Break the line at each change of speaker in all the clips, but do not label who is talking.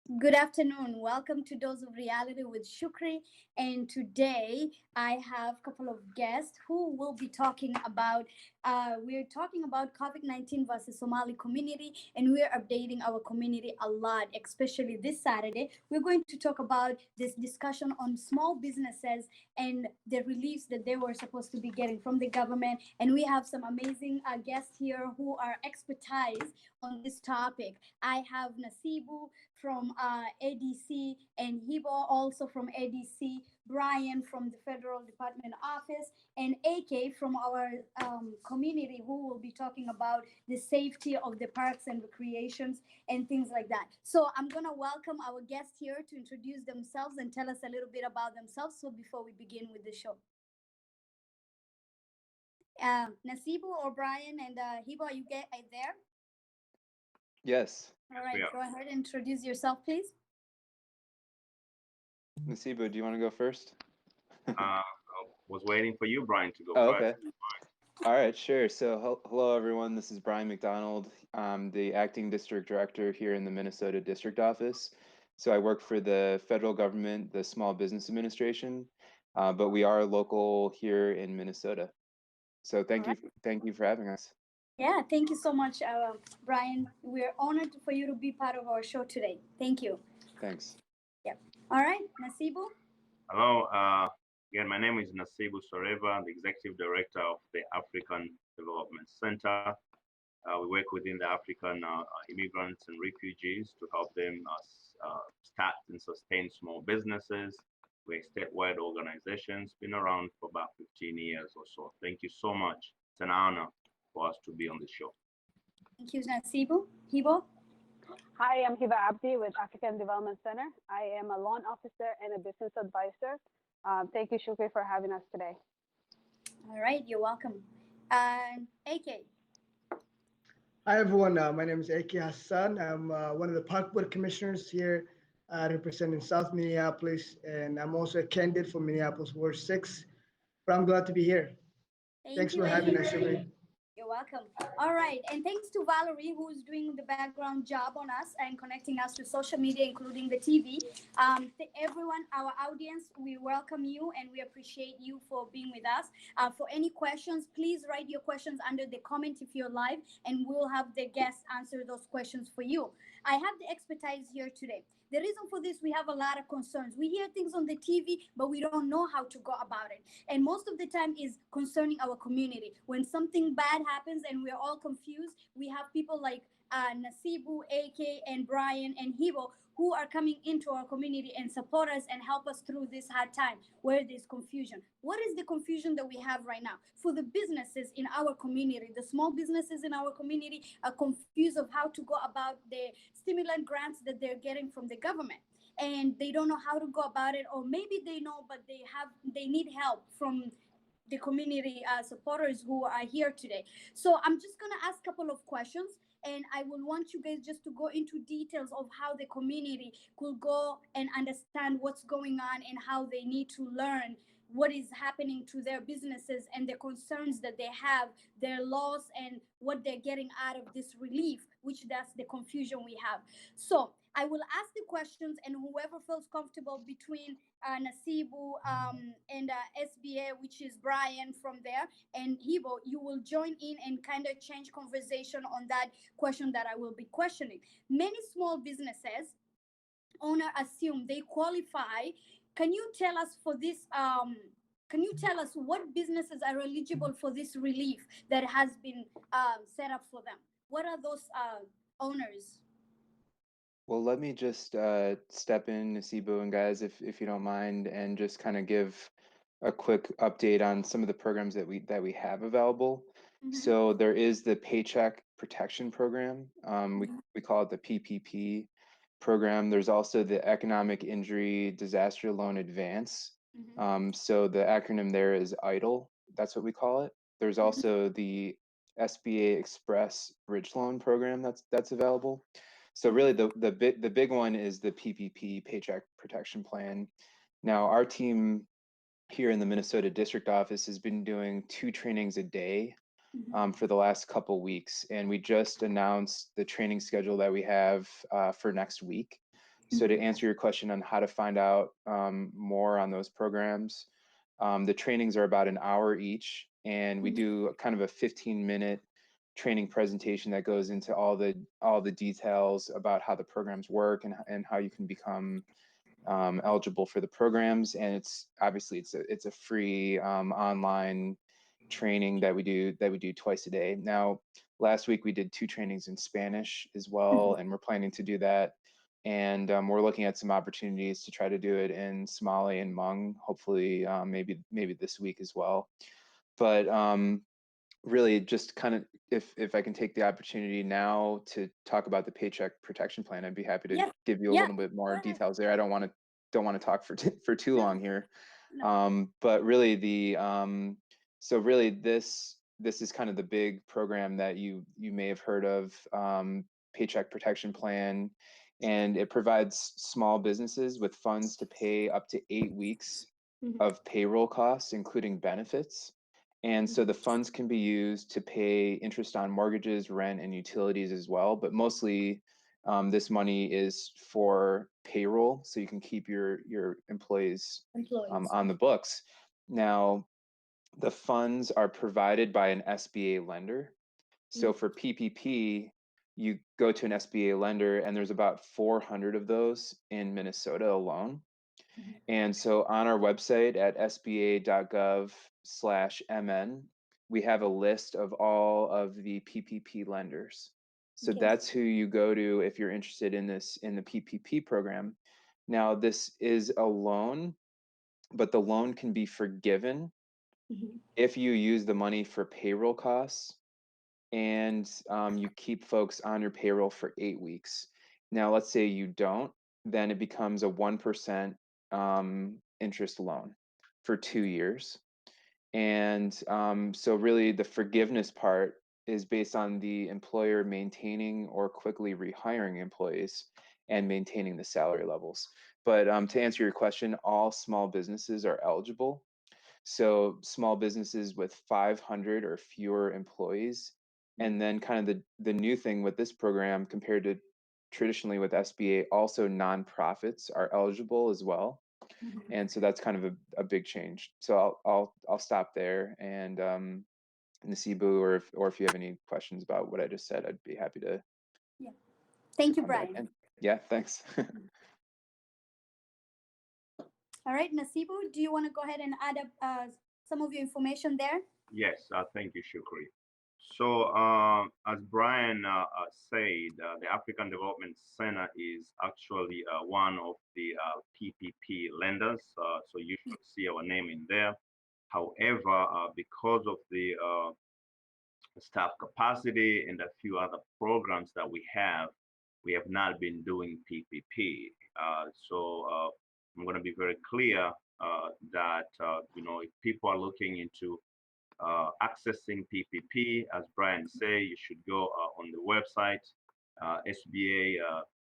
Good afternoon. Welcome to Dose of Reality with Shukri. And today I have a couple of guests who will be talking about. We're talking about COVID-19 versus Somali community, and we're updating our community a lot, especially this Saturday. We're going to talk about this discussion on small businesses and the reliefs that they were supposed to be getting from the government. And we have some amazing guests here who are expertise on this topic. I have Nasibu from ADC and Hibo also from ADC, Brian from the Federal Department Office, and AK from our community who will be talking about the safety of the parks and recreations and things like that. So I'm going to welcome our guests here to introduce themselves and tell us a little bit about themselves. So before we begin with the show. Nasibu or Brian and Hibo, are there?
Yes.
All
Yes, we
right,
are.
go ahead and introduce yourself, please.
Nasibo, do you want to go first?
I was waiting for you, Brian, to go
Oh,
first.
okay. All right, sure. So, hello everyone. This is Brian Mcdonald. I'm the acting district director here in the Minnesota district office. So, I work for the federal government, the Small Business Administration, but we are local here in Minnesota. So,
All right.
thank you for having us.
Yeah, thank you so much, Brian. We're honored for you to be part of our show today. Thank you.
Thanks.
Yep. All right, Nasibu.
Hello. Again, my name is Nasibu Soreva, the executive director of the African Development Center. We work within the African immigrants and refugees to help them start and sustain small businesses. We're a statewide organization, been around for about 15 years or so. Thank you so much. It's an honor for us to be on the show.
Thank you, Nasibu. Hibo.
Hi, I'm Hiba Abdi with African Development Center. I am a loan officer and a business advisor. Thank you, Shukri, for having us today.
All right, you're welcome. And AK.
Hi everyone, my name is Eki Hassan. I'm one of the park board commissioners here representing South Minneapolis, and I'm also a candidate for Minneapolis Ward 6. But I'm glad to be here.
Thank
Thanks
you,
for having us,
AK.
Shukri.
You're welcome. All right, and thanks to Valerie, who's doing the background job on us and connecting us to social media, including the TV. To everyone, our audience, we welcome you and we appreciate you for being with us. For any questions, please write your questions under the comment if you're live, and we'll have the guests answer those questions for you. I have the expertise here today. The reason for this, we have a lot of concerns. We hear things on the TV, but we don't know how to go about it. And most of the time is concerning our community. When something bad happens and we're all confused, we have people like Nasibu, AK, and Brian, and Hibo who are coming into our community and support us and help us through this hard time where there's confusion. What is the confusion that we have right now? For the businesses in our community, the small businesses in our community are confused of how to go about the stimulant grants that they're getting from the government, and they don't know how to go about it, or maybe they know but they need help from the community supporters who are here today. So I'm just going to ask a couple of questions, and I will want you guys just to go into details of how the community could go and understand what's going on and how they need to learn what is happening to their businesses and the concerns that they have, their loss, and what they're getting out of this relief, which that's the confusion we have. So I will ask the questions, and whoever feels comfortable between Nasibu and SBA, which is Brian from there, and Hibo, you will join in and kind of change conversation on that question that I will be questioning. Many small businesses owner assume they qualify. Can you tell us for this? Can you tell us what businesses are eligible for this relief that has been set up for them? What are those owners?
Well, let me just step in, Nasibo and guys, if you don't mind, and just kind of give a quick update on some of the programs that we have available.
Mm-hmm.
So there is the Paycheck Protection Program.
Mm-hmm.
We call it the PPP program. There's also the Economic Injury Disaster Loan Advance.
Mm-hmm.
So the acronym there is EIDL. That's what we call it. There's
Mm-hmm.
also the SBA Express Bridge Loan Program that's available. So really the big one is the PPP, Paycheck Protection Plan. Now our team here in the Minnesota district office has been doing 2 trainings a day
Mm-hmm.
for the last couple weeks, and we just announced the training schedule that we have for next week. So to answer your question on how to find out more on those programs, the trainings are about an hour each, and we do kind of a 15-minute training presentation that goes into all the details about how the programs work and how you can become eligible for the programs. And it's obviously it's a free online training that we do twice a day. Now, last week we did 2 trainings in Spanish as well, and we're planning to do that. And we're looking at some opportunities to try to do it in Somali and Hmong, hopefully maybe this week as well. But really just kind of, if I can take the opportunity now to talk about the Paycheck Protection Plan, I'd be happy to give you a little bit more details there. I don't want to talk for too long here. But really so really this is kind of the big program that you may have heard of, Paycheck Protection Plan, and it provides small businesses with funds to pay up to 8 weeks of payroll costs, including benefits. And so the funds can be used to pay interest on mortgages, rent, and utilities as well. But mostly this money is for payroll, so you can keep your employees on the books. Now, the funds are provided by an SBA lender. So for PPP, you go to an SBA lender, and there's about 400 of those in Minnesota alone. And so on our website at sba.gov/mn, we have a list of all of the PPP lenders. So that's who you go to if you're interested in the PPP program. Now, this is a loan, but the loan can be forgiven if you use the money for payroll costs, and you keep folks on your payroll for 8 weeks. Now, let's say you don't, then it becomes a 1% interest loan for 2 years. And so really the forgiveness part is based on the employer maintaining or quickly rehiring employees and maintaining the salary levels. But to answer your question, all small businesses are eligible. So small businesses with 500 or fewer employees. And then kind of the new thing with this program compared to traditionally with SBA, also nonprofits are eligible as well. And so that's kind of a big change. So I'll stop there, and Nasibu, or if you have any questions about what I just said, I'd be happy to.
Yeah. Thank you, Brian.
Yeah, thanks.
All right, Nasibu, do you want to go ahead and add up some of your information there?
Yes, thank you, Shukri. So as Brian said, the African Development Center is actually one of the PPP lenders. So you should see our name in there. However, because of the staff capacity and a few other programs that we have not been doing PPP. So I'm going to be very clear that if people are looking into accessing PPP, as Brian say, you should go on the website, SBA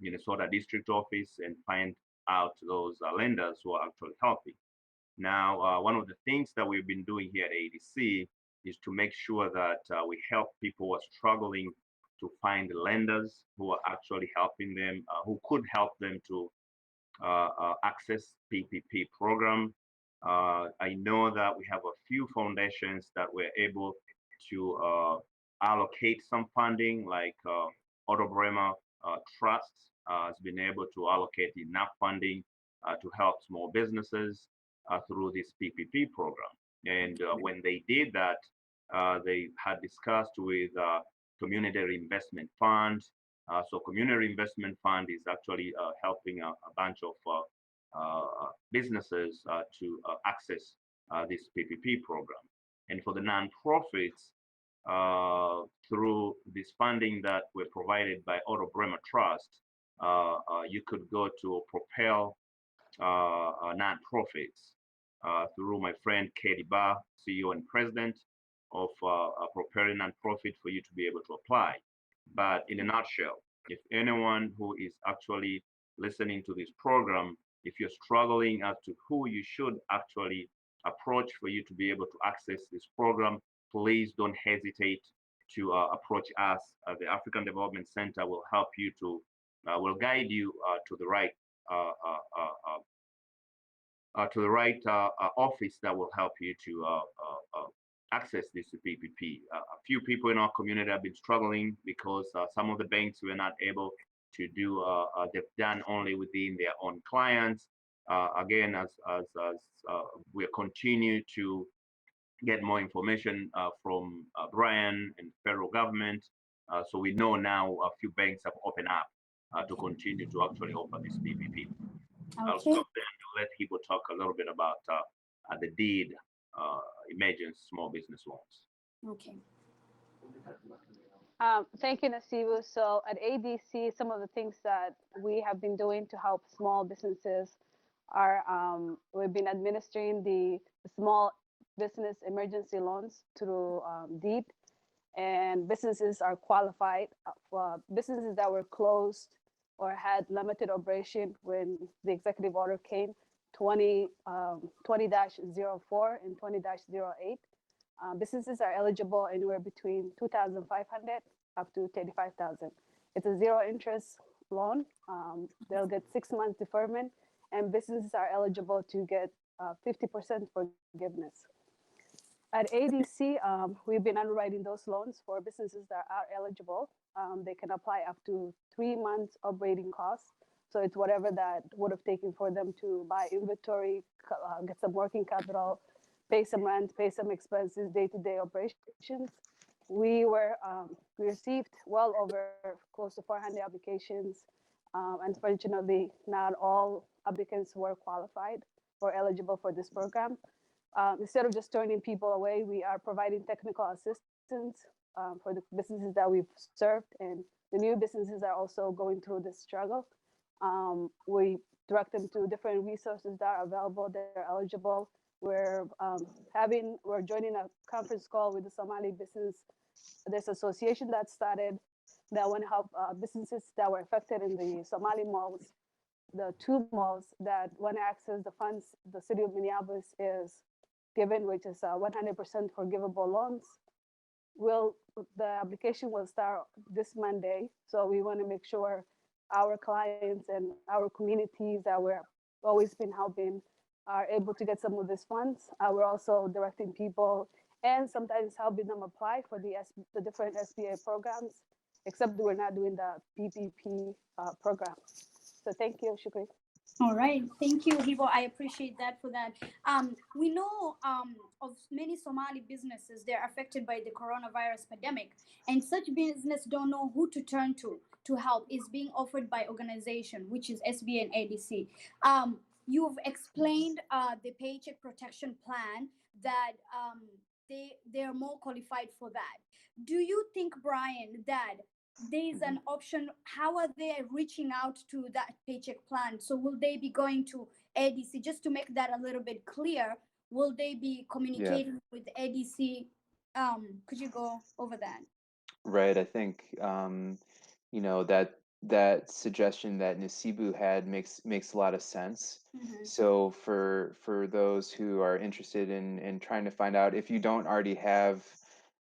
Minnesota District Office, and find out those lenders who are actually helping. Now, one of the things that we've been doing here at ADC is to make sure that we help people who are struggling to find lenders who are actually helping them, who could help them to access PPP program. I know that we have a few foundations that were able to allocate some funding, like Otto Bremer Trust has been able to allocate enough funding to help small businesses through this PPP program. And when they did that, they had discussed with Community Reinvestment Fund. So Community Investment Fund is actually helping a bunch of businesses to access this PPP program. And for the nonprofits, through this funding that were provided by Otto Bremer Trust, you could go to Propel nonprofits through my friend Katie Barr, CEO and President of Propel Nonprofit, for you to be able to apply. But in a nutshell, if anyone who is actually listening to this program, if you're struggling as to who you should actually approach for you to be able to access this program, please don't hesitate to approach us. The African Development Center will help you to will guide you to the right office that will help you to access this PPP. A few people in our community have been struggling because some of the banks were not able to do, they've done only within their own clients. Again, as we continue to get more information from Brian and federal government, so we know now a few banks have opened up to continue to actually offer this PPP. I'll
Okay.
stop there and let people talk a little bit about the deed emergency small business loans.
Okay.
Thank you, Nasibu. So at ADC, some of the things that we have been doing to help small businesses are we've been administering the small business emergency loans through deed, and businesses are qualified for businesses that were closed or had limited operation when the executive order came 20-04 and 20-08. Businesses are eligible anywhere between 2,500 up to 35,000. It's a zero interest loan. They'll get 6 months deferment, and businesses are eligible to get 50% forgiveness. At ADC, we've been underwriting those loans for businesses that are eligible. They can apply up to 3 months operating costs. So it's whatever that would have taken for them to buy inventory, get some working capital, pay some rent, pay some expenses, day-to-day operations. We received well over close to 400 applications. Unfortunately, not all applicants were qualified or eligible for this program. Instead of just turning people away, we are providing technical assistance for the businesses that we've served, and the new businesses are also going through this struggle. We direct them to different resources that are available, they're eligible. We're joining a conference call with the Somali Business. There's association that started that want to help businesses that were affected in the Somali malls. The 2 malls that want to access the funds the city of Minneapolis is given, which is 100% forgivable loans. The application will start this Monday. So we want to make sure our clients and our communities that we're always been helping are able to get some of these funds. We're also directing people and sometimes helping them apply for the different SBA programs, except we're not doing the PPP program. So thank you, Shukri.
All right, thank you, Hibo. I appreciate that for that. We know of many Somali businesses, they're affected by the coronavirus pandemic, and such business don't know who to turn to help. Is being offered by organization, which is SBA and ADC. You've explained the Paycheck Protection Plan that they're more qualified for that. Do you think, Brian, that there's an option? How are they reaching out to that paycheck plan? So will they be going to ADC? Just to make that a little bit clear, will they be communicating with ADC? Could you go over that?
Right. I think that suggestion that Nasibu had makes a lot of sense. So for those who are interested in trying to find out, if you don't already have,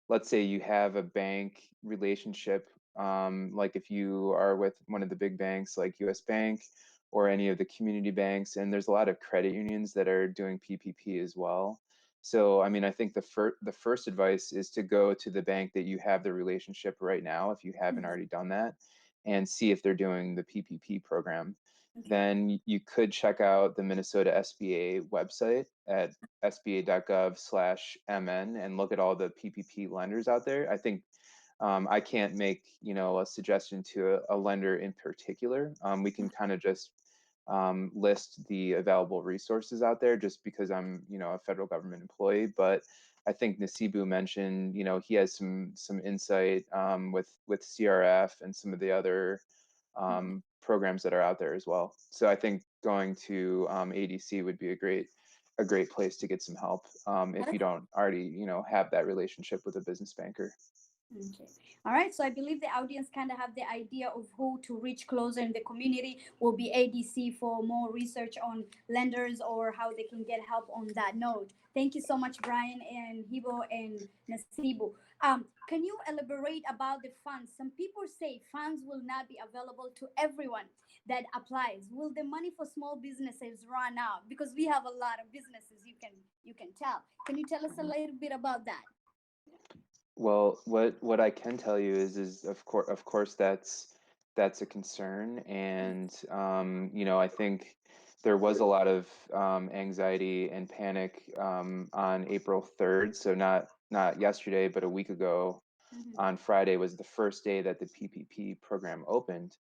let's say you have a bank relationship, like if you are with one of the big banks like US Bank or any of the community banks, and there's a lot of credit unions that are doing PPP as well. So, I mean, I think the first advice is to go to the bank that you have the relationship right now, if you haven't already done that, and see if they're doing the PPP program.
Okay.
Then you could check out the Minnesota SBA website at sba.gov/mn and look at all the PPP lenders out there. I think I can't make a suggestion to a lender in particular. We can kind of just list the available resources out there, just because I'm a federal government employee. But I think Nasibu mentioned he has some insight with CRF and some of the other programs that are out there as well. So I think going to ADC would be a great place to get some help if you don't already have that relationship with a business banker.
Okay. All right. So I believe the audience kind of have the idea of who to reach closer in the community. Will be ADC for more research on lenders or how they can get help on that note. Thank you so much, Brian and Hibo and Nasibu. Can you elaborate about the funds? Some people say funds will not be available to everyone that applies. Will the money for small businesses run out? Because we have a lot of businesses. You can tell. Can you tell us a little bit about that?
Well, what I can tell you is of course that's a concern, and I think there was a lot of anxiety and panic on April 3rd, so not yesterday, but a week ago.
Mhm.
On Friday was the first day that the PPP program opened,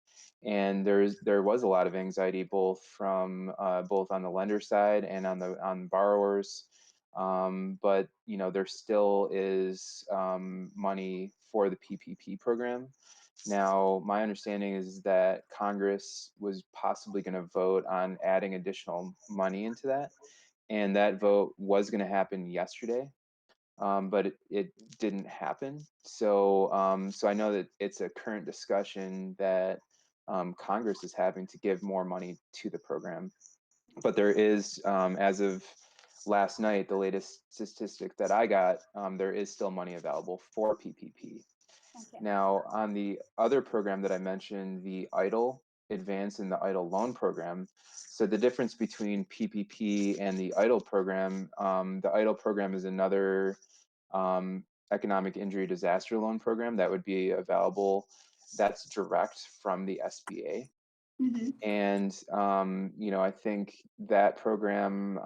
and there was a lot of anxiety both on the lender side and on borrowers. But there still is money for the PPP program. Now, my understanding is that Congress was possibly going to vote on adding additional money into that, and that vote was going to happen yesterday, but it didn't happen. So I know that it's a current discussion that Congress is having to give more money to the program. But there is, as of last night, the latest statistic that I got, there is still money available for PPP.
Okay.
Now, on the other program that I mentioned, the EIDLE Advance and the EIDLE Loan Program, so the difference between PPP and the EIDLE program, the EIDLE program is another economic injury disaster loan program that would be available. That's direct from the SBA.
Mm-hmm.
And I think that program,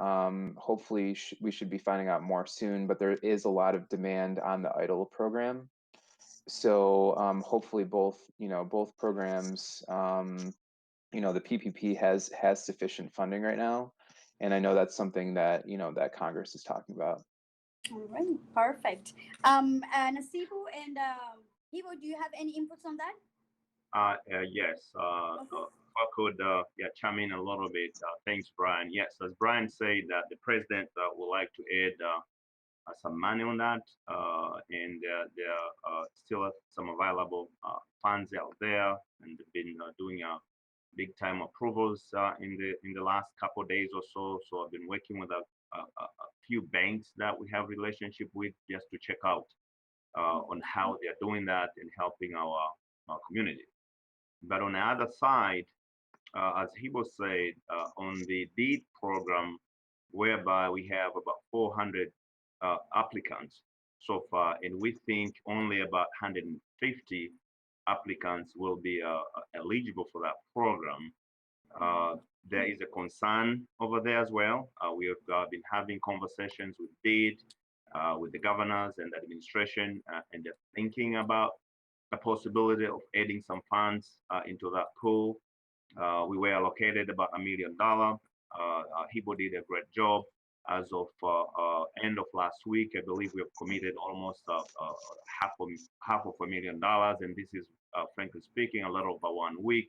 hopefully we should be finding out more soon, but there is a lot of demand on the EIDLE program. So hopefully both programs, the PPP has sufficient funding right now, and I know that's something that that Congress is talking about.
All right, perfect. Nasibu and Hibo, do you have any inputs on that?
Yes.
Okay.
If I could yeah, chime in a little bit. Thanks, Brian. Yes, as Brian said, that the president would like to add some money on that, and there are still some available funds out there, and they've been doing big time approvals in the last couple of days or so. So I've been working with a few banks that we have relationship with just to check out on how they're doing that and helping our community. But on the other side, as he was said, on the deed program, whereby we have about 400 applicants so far, and we think only about 150 applicants will be eligible for that program. Uh, there is a concern over there as well. We have been having conversations with DEED, with the governors and the administration, and they're thinking about the possibility of adding some funds into that pool. We were allocated about $1 million. Hibo did a great job. As of end of last week, I believe we have committed almost half of $1 million, and this is, frankly speaking, a little over 1 week.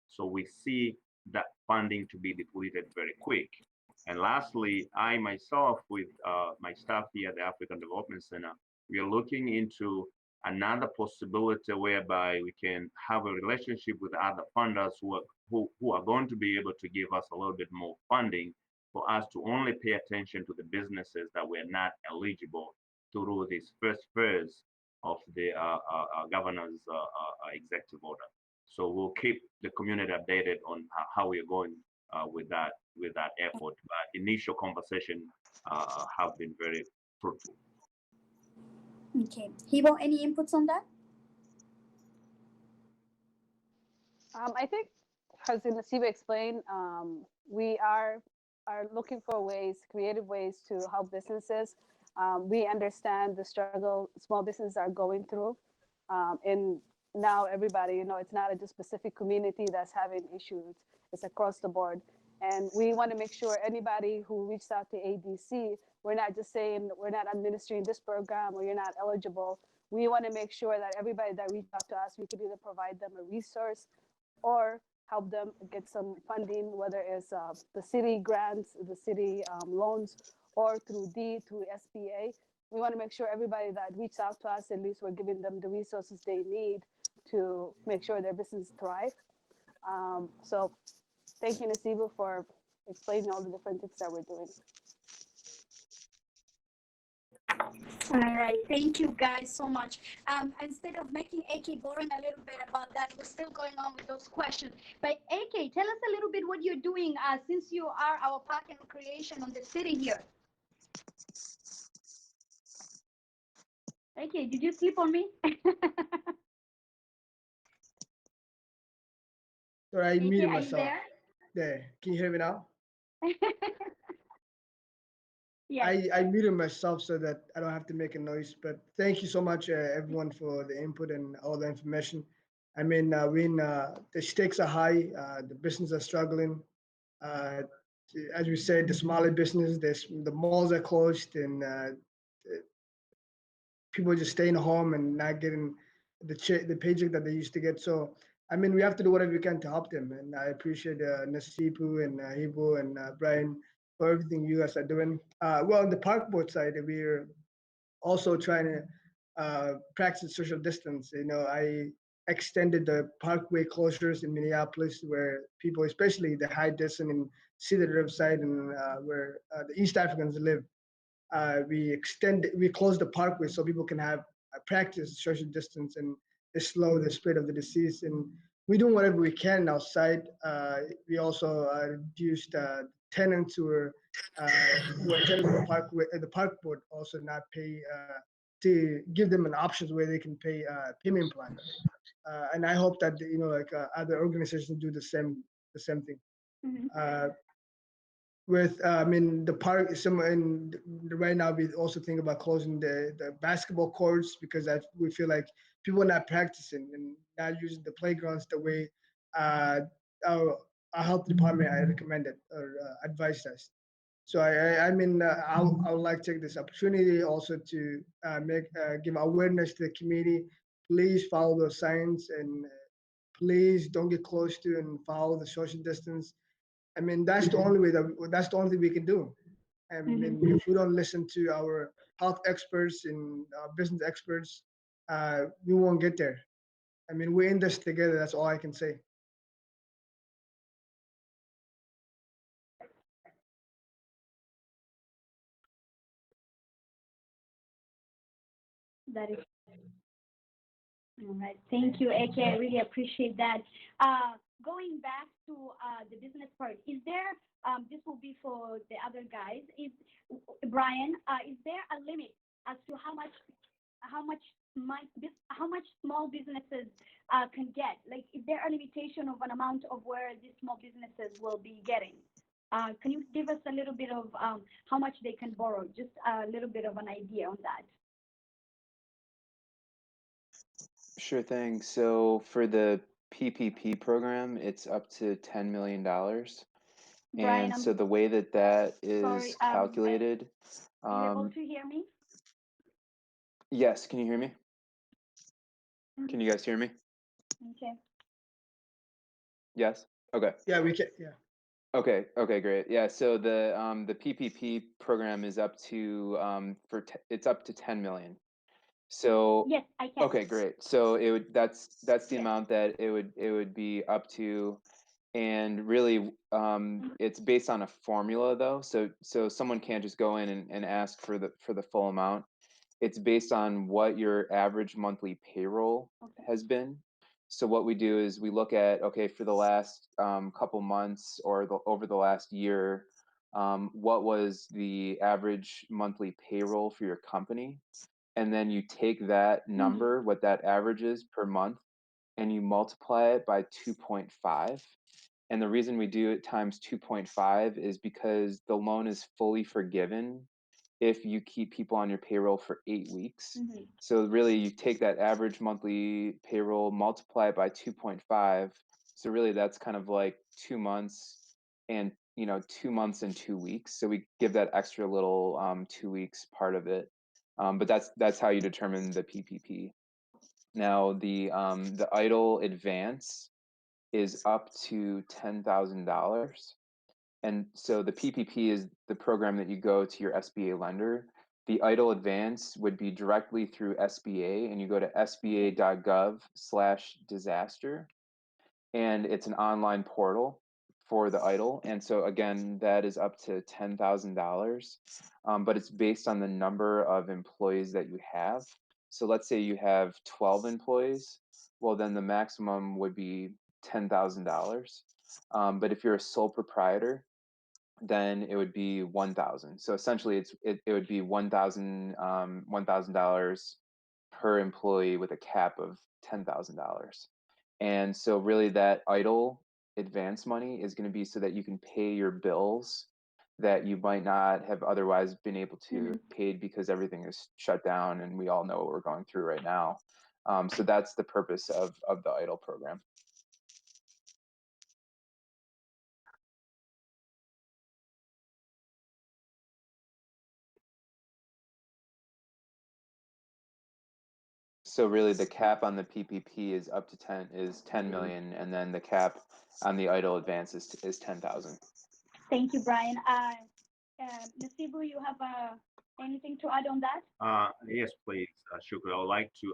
So we see that funding to be depleted very quick. And lastly, I myself, with my staff here at the African Development Center, we are looking into another possibility whereby we can have a relationship with other funders who are going to be able to give us a little bit more funding for us to only pay attention to the businesses that were not eligible through this first phase of the governor's executive order. So we'll keep the community updated on how we are going with that effort. But initial conversation have been very fruitful.
Okay. Hibo, any inputs on that?
I think, as Nasiba explained, we are looking for ways, creative ways to help businesses. We understand the struggle small businesses are going through, and now everybody, it's not a just specific community that's having issues; it's across the board. And we want to make sure anybody who reaches out to ADC, we're not just saying we're not administering this program or you're not eligible. We want to make sure that everybody that reaches out to us, we could either provide them a resource or help them get some funding, whether it's the city grants, the city loans, or through D, through SBA. we want to make sure everybody that reaches out to us, at least we're giving them the resources they need to make sure their business thrive. So thank you, Nasibu, for explaining all the different things that we're doing.
All right, thank you guys so much. Instead of making AK boring a little bit about that, we're still going on with those questions. But AK, tell us a little bit what you're doing since you are our park and recreation on the city here. AK, did you sleep on me?
Sorry, I
AK,
muted
are you
myself.
there?
There, can you hear me now?
Yes.
I muted myself so that I don't have to make a noise. But thank you so much, everyone, for the input and all the information. I mean, the stakes are high, the businesses are struggling. Uh, as we said, the smaller business, the malls are closed, and people just staying home and not getting the paycheck that they used to get. So, I mean, we have to do whatever we can to help them. And I appreciate Nasibu and Hibu and Brian for everything you guys are doing. Well, on the park board side, we're also trying to practice social distance. You know, I extended the parkway closures in Minneapolis, where people, especially the high descent and Cedar Riverside, and where the East Africans live, we closed the parkway so people can have practice social distance and slow the spread of the disease. And we're doing whatever we can outside. We also reduced tenants who are tenants of the parkway, the park board also not pay to give them an options where they can pay payment plan. And I hope that like other organizations do the same thing.
Mhm.
With I mean the park some and right now we also think about closing the basketball courts because we feel like people are not practicing and not using the playgrounds the way uh, our, our health department I recommended or advised us. So I mean I would like to take this opportunity also to make give awareness to the community. Please follow those signs and please don't get close to and follow the social distance. I mean, that's the only thing we can do. I mean, if we don't listen to our health experts and business experts, we won't get there. I mean, we're in this together. That's all I can say.
That is all right. Thank you, AK. I really appreciate that. Going back to the business part, is there, this will be for the other guys, is Brian, is there a limit as to how much how much small businesses can get? Like, is there a limitation of an amount of where these small businesses will be getting? Can you give us a little bit of how much they can borrow? Just a little bit of an idea on that.
Sure thing. So for the PPP program, it's up to $10 million.
Brian,
And
I'm
so the way that that
sorry.
is calculated,
Are you able to hear me?
yes, can you hear me? Can you guys hear me?
Okay.
Yes? Okay.
Yeah, we can. Yeah.
Okay, great. Yeah, so the PPP program is up to it's up to 10 million. So
Yes, I can.
okay, great. So that's the
Yes.
amount that it would be up to, and really it's based on a formula though. So someone can't just go in and ask for the full amount. It's based on what your average monthly payroll
Okay.
has been. So what we do is we look at, okay, for the last couple months or over the last year, what was the average monthly payroll for your company? And then you take that number, what that average is per month, and you multiply it by 2.5. And the reason we do it times 2.5 is because the loan is fully forgiven if you keep people on your payroll for 8 weeks. So really you take that average monthly payroll, multiply it by 2.5. So really that's kind of like 2 months and 2 months and 2 weeks. So we give that extra little 2 weeks part of it. But that's how you determine the PPP. Now the idle advance is up to $10,000. And so the PPP is the program that you go to your SBA lender The EIDL advance would be directly through SBA, and you go to sba.gov/disaster, and it's an online portal for the EIDL. And so again, that is up to $10,000, but it's based on the number of employees that you have. So let's say you have 12 employees, well, then the maximum would be $10,000. But if you're a sole proprietor, then it would be 1,000. So essentially, it would be $1,000 per employee with a cap of $10,000. And so really that EIDL advance money is going to be so that you can pay your bills that you might not have otherwise been able to paid because everything is shut down, and we all know what we're going through right now. So that's the purpose of the EIDL program. So really the cap on the PPP is up to 10 million, and then the cap on the EIDL advance is 10,000.
Thank you, Brian. Nasibu, you have anything to add on that?
Yes, please, Shukri. I would like to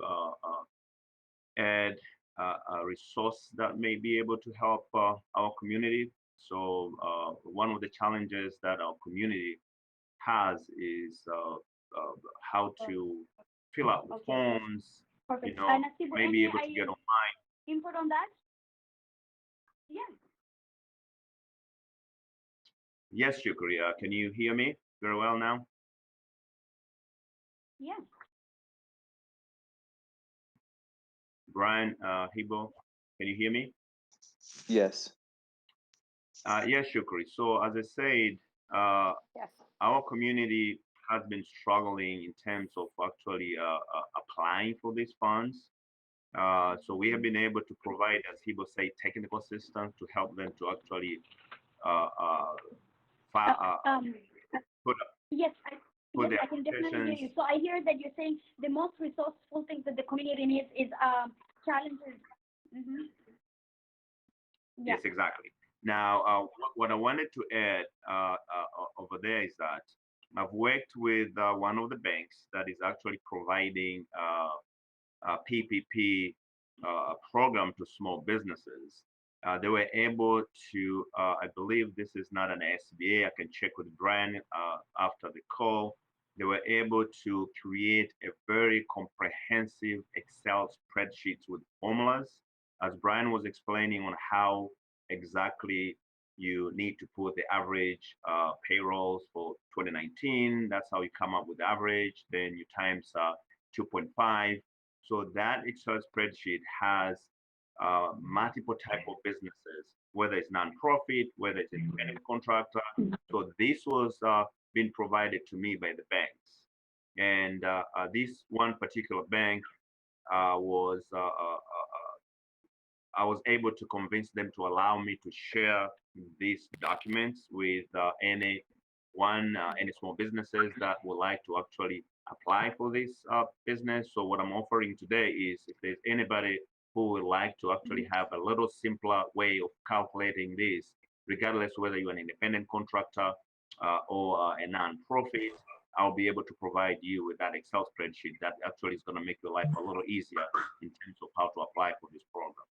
add a resource that may be able to help our community. So one of the challenges that our community has is how to fill out the forms.
Perfect.
You know,
Nasibu,
may be able to get online.
Input on that? Yeah.
Yes, Shukri. Can you hear me very well now?
Yeah.
Brian, Hibo, can you hear me?
Yes.
Yes, Shukri. So as I said,
Yes.
our community has been struggling in terms of actually applying for these funds. So we have been able to provide, as Hibo said, technical assistance to help them to actually put
Yes,
put
yes,
their
I can definitely hear
applications.
you. So I hear that you're saying the most resourceful things that the community needs is challenges. Yeah.
Yes, exactly. Now, what I wanted to add over there is that I've worked with one of the banks that is actually providing a PPP program to small businesses. They were able to, I believe this is not an SBA, I can check with Brian after the call. They were able to create a very comprehensive Excel spreadsheets with formulas, as Brian was explaining on how exactly you need to put the average payrolls for 2019. That's how you come up with the average. Then you times 2.5. So that Excel spreadsheet has multiple type of businesses, whether it's nonprofit, whether it's independent contractor. So this was being provided to me by the banks. And this one particular bank was I was able to convince them to allow me to share these documents with any small businesses that would like to actually apply for this business. So what I'm offering today is, if there's anybody who would like to actually have a little simpler way of calculating this, regardless whether you're an independent contractor or a non-profit, I'll be able to provide you with that Excel spreadsheet that actually is going to make your life a little easier in terms of how to apply for this program.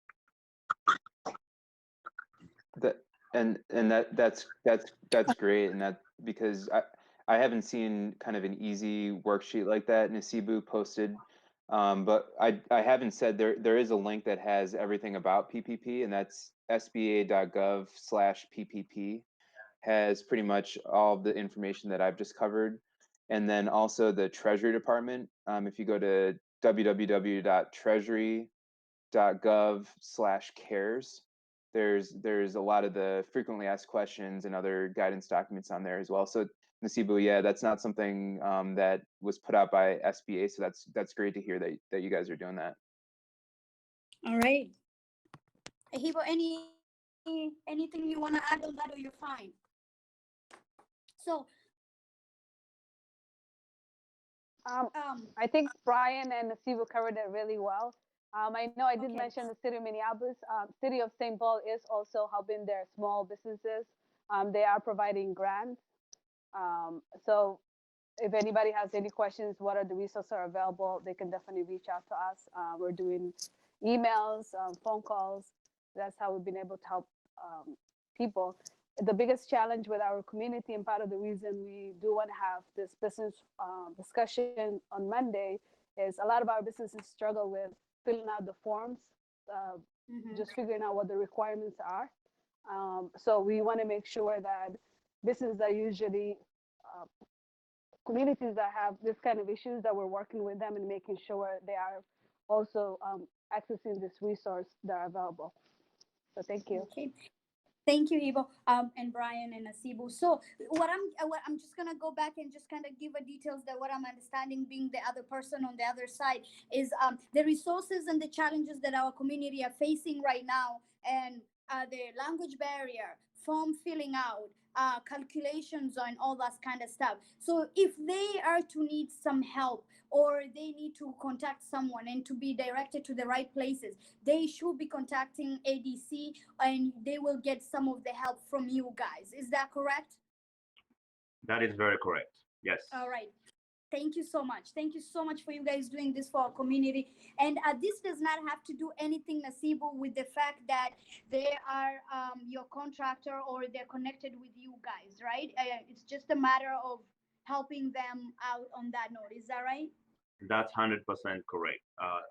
That's great, and that because I haven't seen kind of an easy worksheet like that Nasibu posted, but I haven't said there is a link that has everything about PPP, and that's sba.gov/PPP, has pretty much all of the information that I've just covered, and then also the Treasury Department. If you go to www.treasury.gov/cares, there's a lot of the frequently asked questions and other guidance documents on there as well. So Nasibu, yeah, that's not something that was put out by SBA, so that's great to hear that you guys are doing that.
All right. Hibo, anything you want to add on that, or you're fine? So
I think Brian and Nasibu covered it really well. I know I did mention the city of Minneapolis. City of St. Paul is also helping their small businesses. They are providing grants. So if anybody has any questions, what are the resources are available, they can definitely reach out to us. We're doing emails, phone calls. That's how we've been able to help people. The biggest challenge with our community, and part of the reason we do want to have this business discussion on Monday, is a lot of our businesses struggle with filling out the forms, just figuring out what the requirements are. So we want to make sure that businesses are usually communities that have this kind of issues, that we're working with them and making sure they are also accessing this resource that are available. So thank you.
Okay. Thank you, Ibo, and Brian and Nasibu. So what I'm just gonna go back and just kind of give a details that what I'm understanding, being the other person on the other side, is the resources and the challenges that our community are facing right now, and the language barrier, form filling out, calculations, and all that kind of stuff. So if they are to need some help, or they need to contact someone and to be directed to the right places, they should be contacting ADC, and they will get some of the help from you guys. Is that correct?
That is very correct. Yes.
All right. Thank you so much. Thank you so much for you guys doing this for our community. And this does not have to do anything, Nasibu, with the fact that they are your contractor or they're connected with you guys, right? It's just a matter of helping them out on that note. Is that right?
That's 100% correct.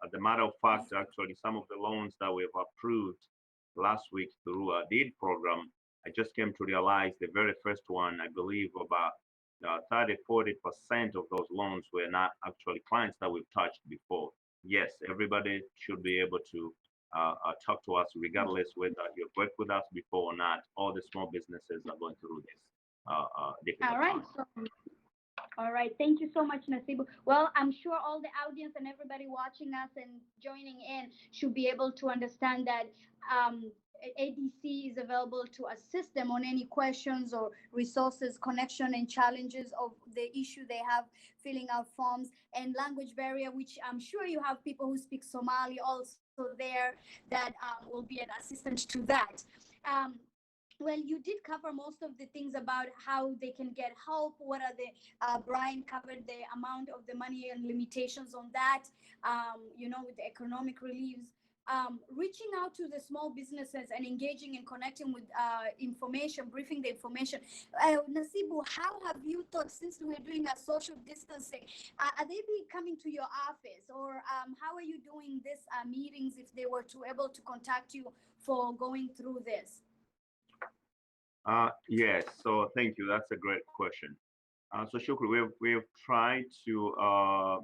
As a matter of fact, actually, some of the loans that we've approved last week through a deed program, I just came to realize the very first one, I believe about 30–40% of those loans were not actually clients that we've touched before. Yes, everybody should be able to talk to us regardless whether you've worked with us before or not. All the small businesses are going through this difficult
All right.
time.
All right. Thank you so much, Nasibu. Well, I'm sure all the audience and everybody watching us and joining in should be able to understand that ADC is available to assist them on any questions or resources, connection, and challenges of the issue they have filling out forms, and language barrier, which I'm sure you have people who speak Somali also there that will be an assistance to that. Um, well, you did cover most of the things about how they can get help. What are the Brian covered the amount of the money and limitations on that. With the economic reliefs. Reaching out to the small businesses and engaging and connecting with information, briefing the information. Nasibu, how have you thought, since we're doing a social distancing, are they be coming to your office, or how are you doing this meetings if they were to able to contact you for going through this?
Yes, so thank you. That's a great question. So Shukri, we've tried to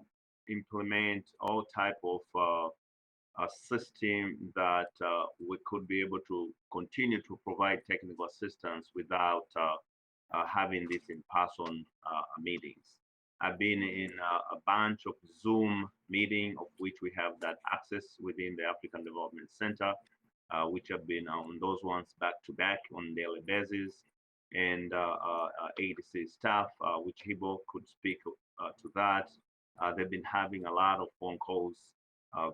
implement all type of a system that we could be able to continue to provide technical assistance without having this in-person meetings. I've been in a bunch of Zoom meeting of which we have that access within the African Development Center, which have been on those ones back to back on daily basis, and ADC staff, which Hibo could speak to that. They've been having a lot of phone calls,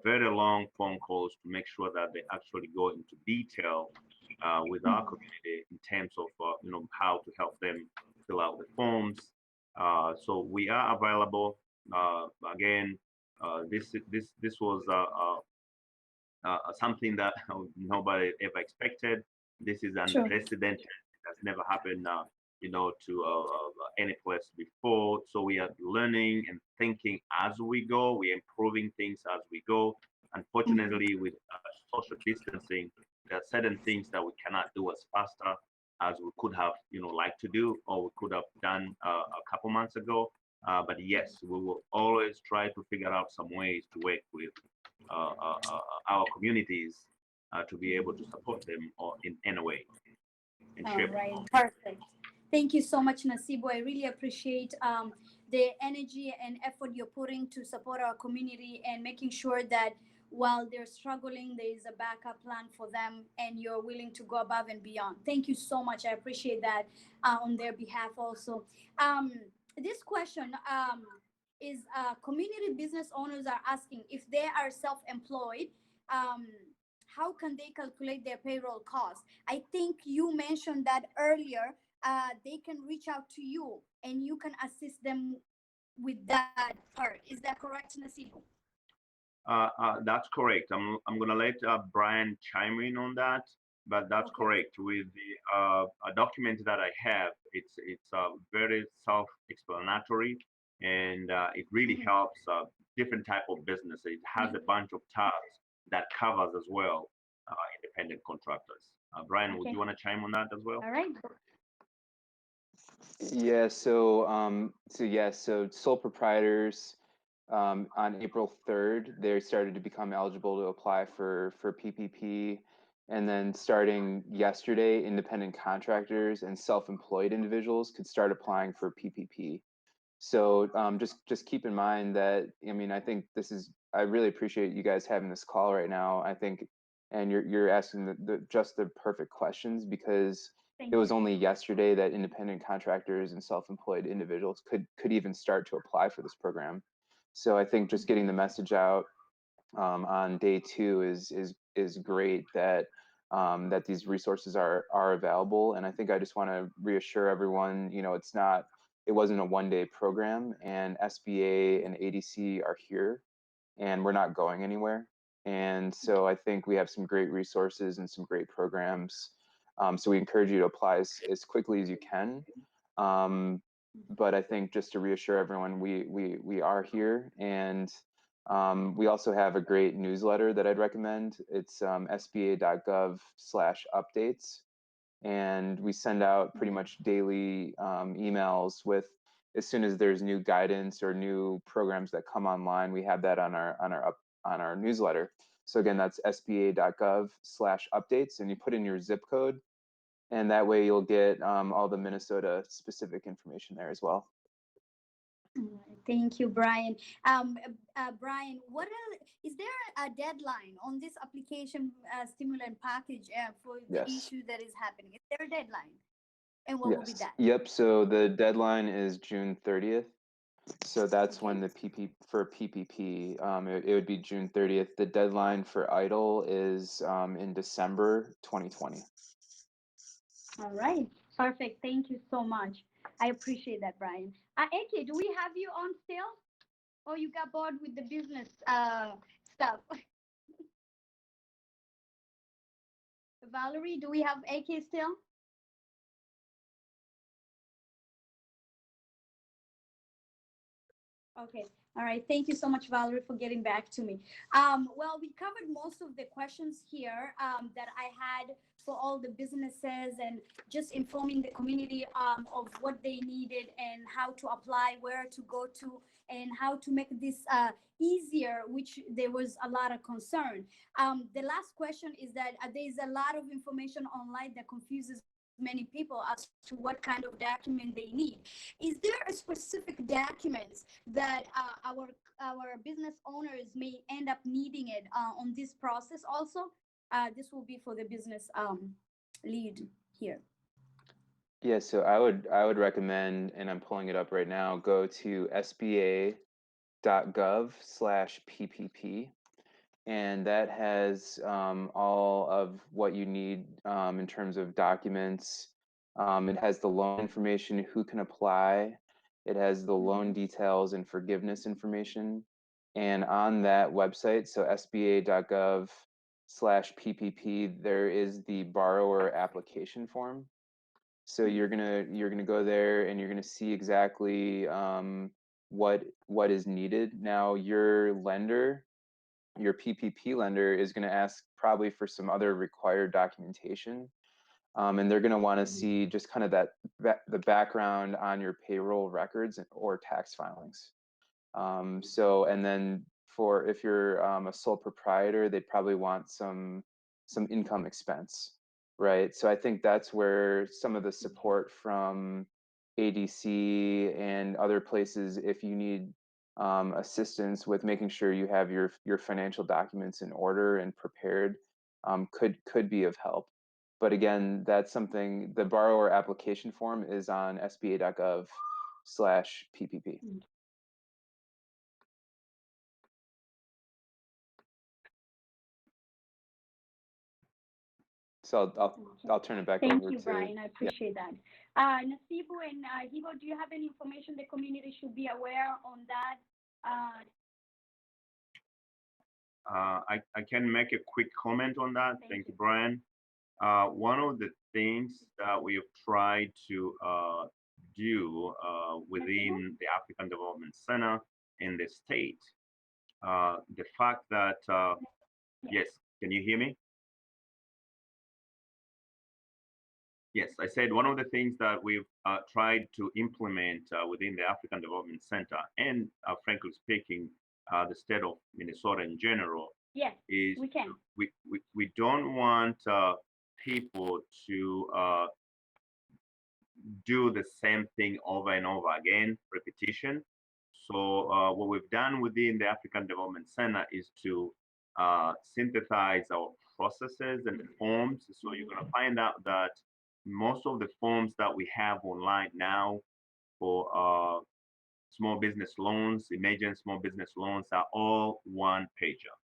very long phone calls, to make sure that they actually go into detail with our community in terms of how to help them fill out the forms. So we are available. Again, this was something that nobody ever expected. This is unprecedented. It has never happened, to any place before. So we are learning and thinking as we go. We are improving things as we go. Unfortunately, with social distancing, there are certain things that we cannot do as faster as we could have, liked to do, or we could have done a couple months ago. But yes, we will always try to figure out some ways to work with our communities to be able to support them or in any way.
All right, perfect. Thank you so much, Nasibu. I really appreciate the energy and effort you're putting to support our community and making sure that while they're struggling, there is a backup plan for them, and you're willing to go above and beyond. Thank you so much. I appreciate that on their behalf also. This question is community business owners are asking if they are self-employed, how can they calculate their payroll costs? I think you mentioned that earlier. They can reach out to you and you can assist them with that part. Is that correct, Nasibu?
That's correct. I'm gonna let Brian chime in on that, but that's
Okay.
correct. With the document that I have, it's very self-explanatory, and it really
Mhm.
helps different type of businesses. It has a bunch of tabs that covers as well independent contractors. Brian, would
Okay.
you want to chime on that as well?
All right.
Yeah, so sole proprietors on April 3rd, they started to become eligible to apply for PPP. And then starting yesterday, independent contractors and self-employed individuals could start applying for PPP. So just keep in mind that, I mean, I think I really appreciate you guys having this call right now. I think, and you're asking just the perfect questions, because
Thank
it was
you.
only yesterday that independent contractors and self-employed individuals could even start to apply for this program. So I think just getting the message out on day two is great, that that these resources are available. And I think I just want to reassure everyone, it wasn't a one-day program, and SBA and ADC are here, and we're not going anywhere. And so I think we have some great resources and some great programs. So we encourage you to apply as quickly as you can. But I think just to reassure everyone, we are here, and we also have a great newsletter that I'd recommend. It's sba.gov/updates, and we send out pretty much daily emails with, as soon as there's new guidance or new programs that come online, we have that on our newsletter. So again, that's sba.gov/updates, and you put in your zip code, and that way you'll get all the Minnesota specific information there as well.
All right. Thank you, Brian. Brian, is there a deadline on this application stimulant package for the
Yes.
issue that is happening? Is there a deadline? And what will be
Yes.
that?
Yep. So the deadline is June 30th. So that's
Okay.
when the for PPP, it would be June 30th. The deadline for IDLE is in December 2020.
All right. Perfect. Thank you so much. I appreciate that, Brian. Eke, do we have you on still? Or you got bored with the business stuff? Valerie, do we have AK still? Okay. All right. Thank you so much, Valerie, for getting back to me. Well, we covered most of the questions here that I had for all the businesses, and just informing the community of what they needed and how to apply, where to go to, and how to make this easier, which there was a lot of concern. The last question is that there's a lot of information online that confuses many people as to what kind of document they need. Is there a specific document that our business owners may end up needing it on this process also? This will be for the business lead here.
Yeah, so I would recommend, and I'm pulling it up right now, go to sba.gov/PPP, and that has all of what you need in terms of documents. It has the loan information, who can apply. It has the loan details and forgiveness information. And on that website, so sba.gov/PPP, there is the borrower application form. So you're gonna go there, and you're gonna see exactly what is needed. Now your lender, your PPP lender, is going to ask probably for some other required documentation. And they're going to want to see just kind of the background on your payroll records or tax filings. So, and then if you're a sole proprietor, they'd probably want some income expense, right? So I think that's where some of the support from ADC and other places, if you need assistance with making sure you have your financial documents in order and prepared, could be of help. But again, that's something, the borrower application form is on sba.gov/PPP. So I'll turn it back
Thank
over
you,
to
Brian. I
yeah.
appreciate that. Nasibu and Hibo, do you have any information the community should be aware on that?
I can make a quick comment on that. Thank you,
You.
Brian. One of the things that we have tried to do within the African Development Center in the state, the fact that, yes, can you hear me? Yes, I said one of the things that we've tried to implement within the African Development Center and frankly speaking, the state of Minnesota in general,
Yes,
is
we can.
we don't want people to do the same thing over and over again, repetition. So what we've done within the African Development Center is to synthesize our processes and the forms. So you're going to find out that most of the forms that we have online now for small business loans, emerging small business loans, are all one pager.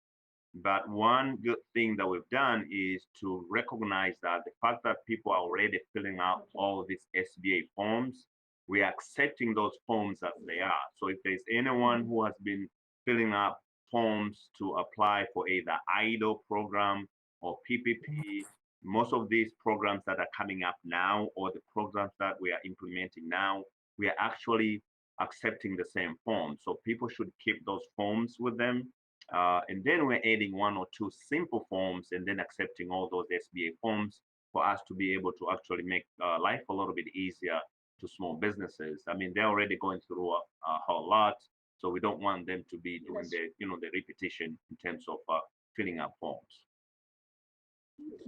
But one good thing that we've done is to recognize that the fact that people are already filling out all these SBA forms, we are accepting those forms as they are. So if there's anyone who has been filling up forms to apply for either IDO program or PPP, most of these programs that are coming up now or the programs that we are implementing now, we are actually accepting the same form. So people should keep those forms with them, and then we're adding one or two simple forms and then accepting all those SBA forms for us to be able to actually make life a little bit easier to small businesses. I mean, they're already going through a whole lot, so we don't want them to be doing the repetition in terms of filling out forms.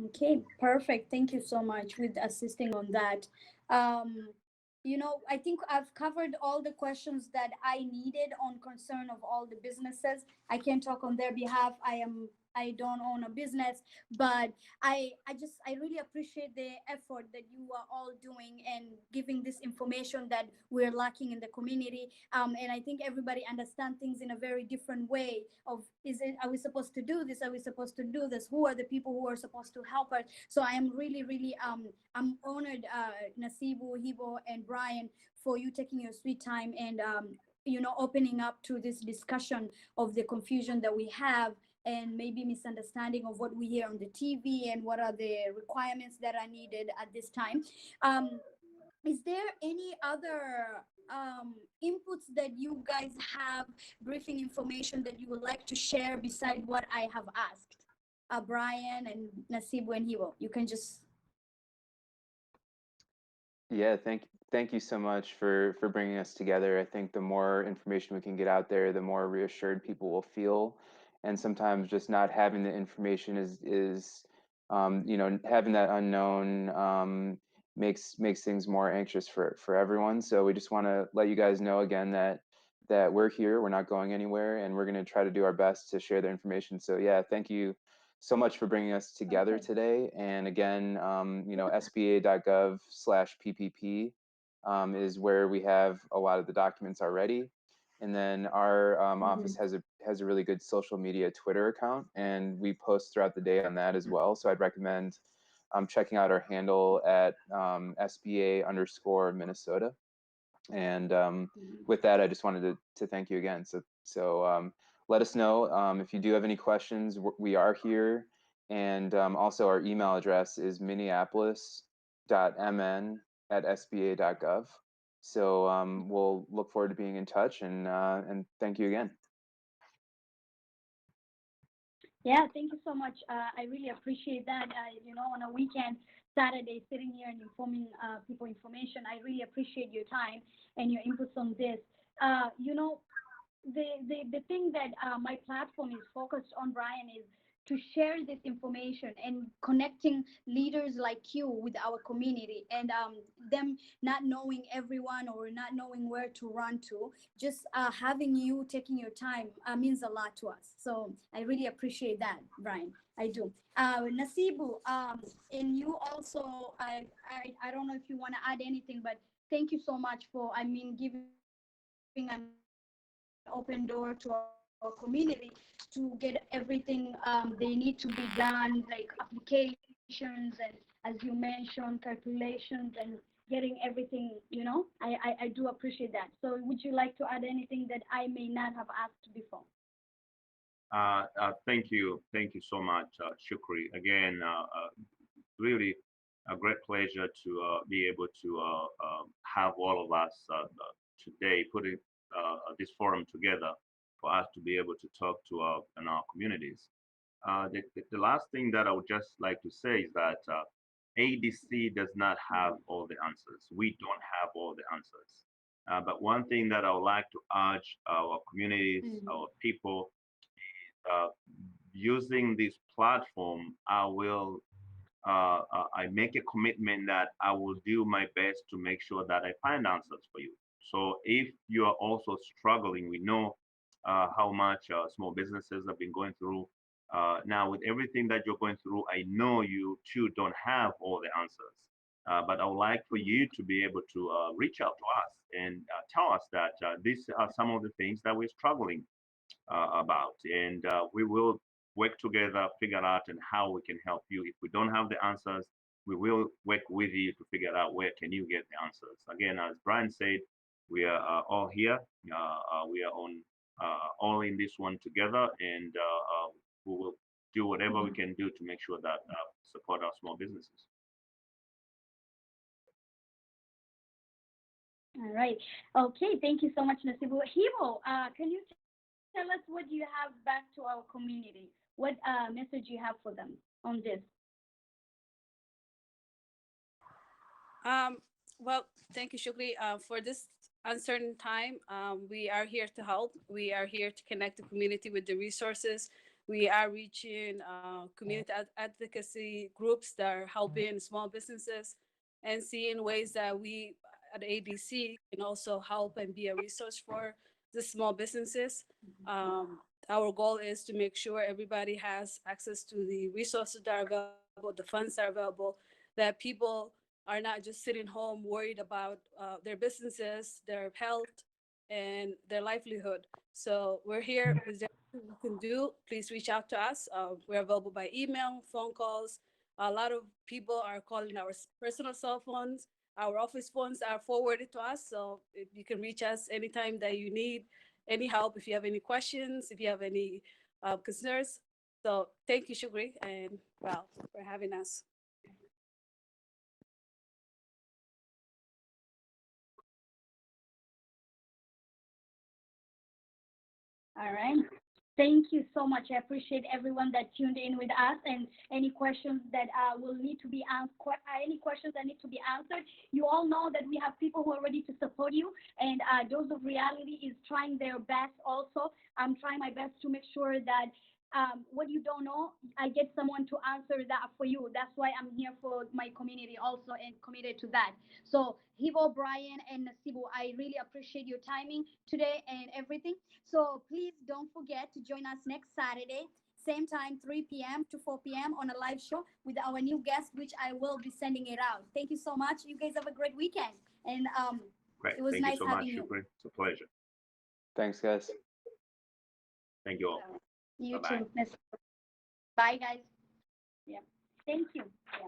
Okay, perfect. Thank you so much with assisting on that. I think I've covered all the questions that I needed on concern of all the businesses. I can't talk on their behalf. I don't own a business, but I really appreciate the effort that you are all doing and giving this information that we're lacking in the community. And I think everybody understands things in a very different way of, are we supposed to do this? Are we supposed to do this? Who are the people who are supposed to help us? So I am really, really, I'm honored, Nasibu, Hibo, and Brian, for you taking your sweet time and, opening up to this discussion of the confusion that we have and maybe misunderstanding of what we hear on the TV and what are the requirements that are needed at this time. Is there any other inputs that you guys have, briefing information that you would like to share beside what I have asked? Brian and Nasibu and Hibo, you can just.
Yeah, thank you so much for bringing us together. I think the more information we can get out there, the more reassured people will feel. And sometimes just not having the information is having that unknown makes things more anxious for everyone. So we just want to let you guys know again that we're here, we're not going anywhere, and we're going to try to do our best to share the information. So yeah, thank you so much for bringing us together today. And again, sba.gov/PPP is where we have a lot of the documents already. And then our office has a really good social media Twitter account, and we post throughout the day on that as well. So I'd recommend checking out our handle at SBA_Minnesota. And with that, I just wanted to thank you again. So let us know if you do have any questions. We are here. And also our email address is minneapolis.mn@sba.gov. So we'll look forward to being in touch, and thank you again.
Yeah, thank you so much. I really appreciate that. On a weekend, Saturday, sitting here and informing people information, I really appreciate your time and your inputs on this. The thing that my platform is focused on, Brian, is to share this information and connecting leaders like you with our community, and them not knowing everyone or not knowing where to run to. Just having you taking your time means a lot to us. So I really appreciate that, Brian. I do. Nasibu, and you also, I don't know if you want to add anything, but thank you so much for, giving an open door to our community to get everything they need to be done, like application, and, as you mentioned, calculations and getting everything, I do appreciate that. So would you like to add anything that I may not have asked before?
Thank you so much, Shukri. Again, really a great pleasure to be able to have all of us today putting this forum together for us to be able to talk to our communities. The last thing that I would just like to say is that ADC does not have all the answers. We don't have all the answers. But one thing that I would like to urge our communities, our people, using this platform, I make a commitment that I will do my best to make sure that I find answers for you. So if you are also struggling, we know how much small businesses have been going through. Now, with everything that you're going through, I know you too don't have all the answers. But I would like for you to be able to reach out to us and tell us that these are some of the things that we're struggling about. And we will work together, figure out and how we can help you. If we don't have the answers, we will work with you to figure out where can you get the answers. Again, as Brian said, we are all here. We are on all in this one together, and we will do whatever we can do to make sure that support our small businesses.
All right. Okay. Thank you so much, Nasibu. Hibo, can you tell us what you have back to our community? What message you have for them on this?
Well, thank you, Shukri. For this uncertain time, we are here to help. We are here to connect the community with the resources. We are reaching community advocacy groups that are helping small businesses and seeing ways that we at ADC can also help and be a resource for the small businesses. Our goal is to make sure everybody has access to the resources that are available, the funds that are available, that people are not just sitting home worried about their businesses, their health, and their livelihood. So we're here. Is there anything we can do? Please reach out to us. We're available by email, phone calls. A lot of people are calling our personal cell phones. Our office phones are forwarded to us. So if you can reach us anytime that you need any help, if you have any questions, if you have any concerns. So thank you, Shukri and Val, for having us.
All right. Thank you so much. I appreciate everyone that tuned in with us, and any questions that will need to be answered, any questions that need to be answered. You all know that we have people who are ready to support you, and Dose of Reality is trying their best also. I'm trying my best to make sure that what you don't know, I get someone to answer that for you. That's why I'm here for my community also and committed to that. So Hibo, Brian, and Nasibu, I really appreciate your timing today and everything. So please don't forget to join us next Saturday, same time, 3 p.m. to 4 p.m. on a live show with our new guest, which I will be sending it out. Thank you so much. You guys have a great weekend. And
Great.
it was
Thank
nice
you so much,
having you.
Shukri. It's a pleasure.
Thanks, guys.
Thank you all.
You
Bye-bye.
too. Bye, guys. Yeah. Thank you. Yeah.